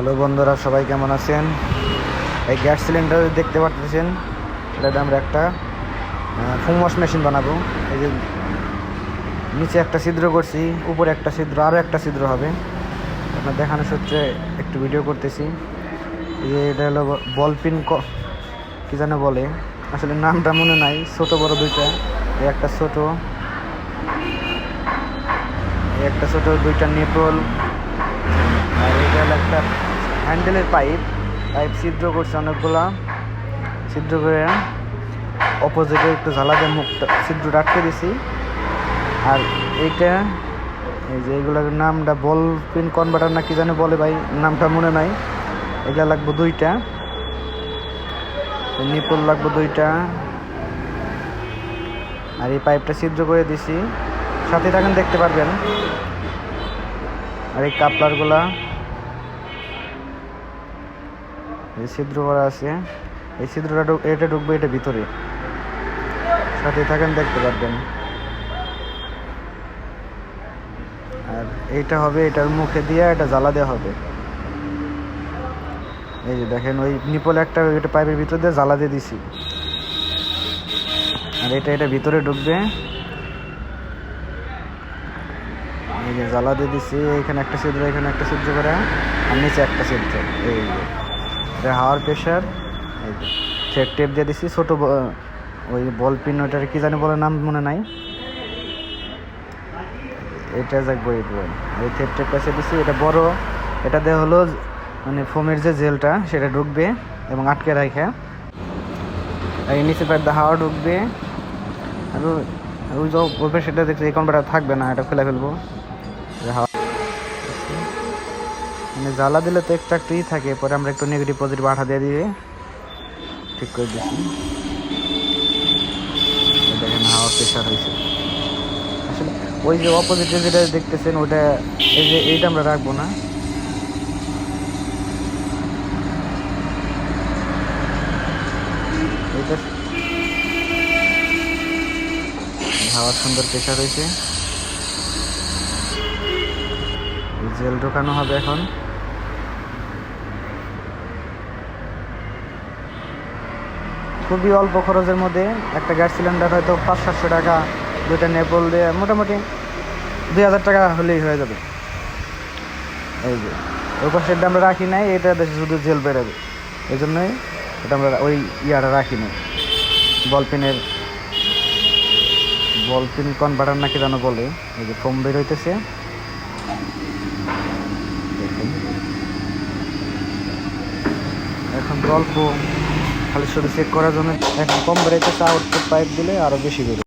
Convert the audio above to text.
Hello বন্ধুরা, সবাই কেমন আছেন? এই গ্যাস সিলিন্ডার দেখতে পাচ্ছেন, এটাতে আমরা একটা ফোম ওয়াশ মেশিন বানাবো। এই যে নিচে একটা ছিদ্র করছি, উপরে একটা ছিদ্র, আরও একটা ছিদ্র হবে। আপনার দেখানোর সূত্রে একটু ভিডিও করতেছি। এই যে এটা হলো বল পিন, কী যেন বলে, আসলে নামটা মনে নাই। ছোটো বড় দুইটা, এই একটা ছোটো, এই একটা ছোটো, দুইটা নেপল, আর এটা হলো একটা হ্যান্ডেলের পাইপ ছিদ্র করছে অনেকগুলা। ছিদ্র করে অপোজিটে একটু জ্বালা দিয়ে মুখটা ছিদ্রটা আটকে দিছি। আর এইটা এই যে এইগুলোর নামটা বল পিন কনভার্টার না কি জানি বলে ভাই, নামটা মনে নাই। এগুলা লাগবে দুইটা, নিপল লাগবে দুইটা। আর এই পাইপটা ছিদ্র করে দিছি, সাথে থাকেন দেখতে পারবেন। আর এই কাপলারগুলা ছিদ্র করা আছে, এই ছিদ্রটা এটা ঢুকবে এটা ভিতরে, সাথে থাকেন দেখতে পারবেন। আর এইটা হবে, এটার মুখে দিয়ে এটা জ্বালা দেওয়া হবে। এই যে দেখেন, ওই নিপলে একটা এটা পাইপের ভিতর দিয়ে জ্বালা দিয়ে দিছি। আর এটা ভিতরে ঢুকবে, এই যে জ্বালা দিয়ে দিছি। এখানে একটা ছিদ্র, এখানে একটা ছিদ্র করে, আর নিচে একটা ছিদ্র। এই যে এটা হাওয়ার প্রেশার। এই যে থ্রেড টেপ দিয়ে দিছি, ছোটো ওই বল পিন, ওইটার কি জানি বলে, নাম মনে নাই। এটা যাক বই এই থ্রেড টেপ কাছে দিছি। এটা বড়, এটা দিয়ে হলো মানে ফোমের যে জেলটা সেটা ঢুকবে এবং আটকে রাখে। আর এই নিচে পাইপ দিয়ে হাওয়া ঢুকবে। আর ওই যে ওই সেটা দেখছি, এই কনভার্টার থাকবে না, এটা খুলে ফেলবো। হাওয়া মানে জ্বালা দিলে তো একটুই থাকে, পরে আমরা একটু নেগেটিভ পজিটিভ আঠা দিয়ে দিয়ে ঠিক করে দিচ্ছি। দেখেন হাওয়া প্রেশার হয়েছে। আসলে ওই যে অপোজিটে যেটা দেখতেছেন ওটা, এই যে এইটা আমরা রাখবো না, এইটা হাওয়ার সুন্দর প্রেশার হয়েছে। জেল ঢোকানো হবে এখন। খুবই অল্প খরচের মধ্যে একটা গ্যাস সিলিন্ডার হয়তো 500-700 টাকা, দুইটা নেপল দিয়ে মোটামুটি 2000 টাকা হলেই হয়ে যাবে। এই যে ওই পাশেরটা আমরা রাখি নাই, এটা দেশে শুধু জেল বেরোবে, এই জন্যই এটা আমরা ওই ইয়াটা রাখি নাই। বল পিন কনভার্টার নাকি যেন বলে। এই যে ফোম বের হইতেছে, এখন অল্প খালি শুধু চেক করার জন্য। এখন কম বেরোইতেছে, আউটপুট পাইপ দিলে আরও বেশি বেরোবে।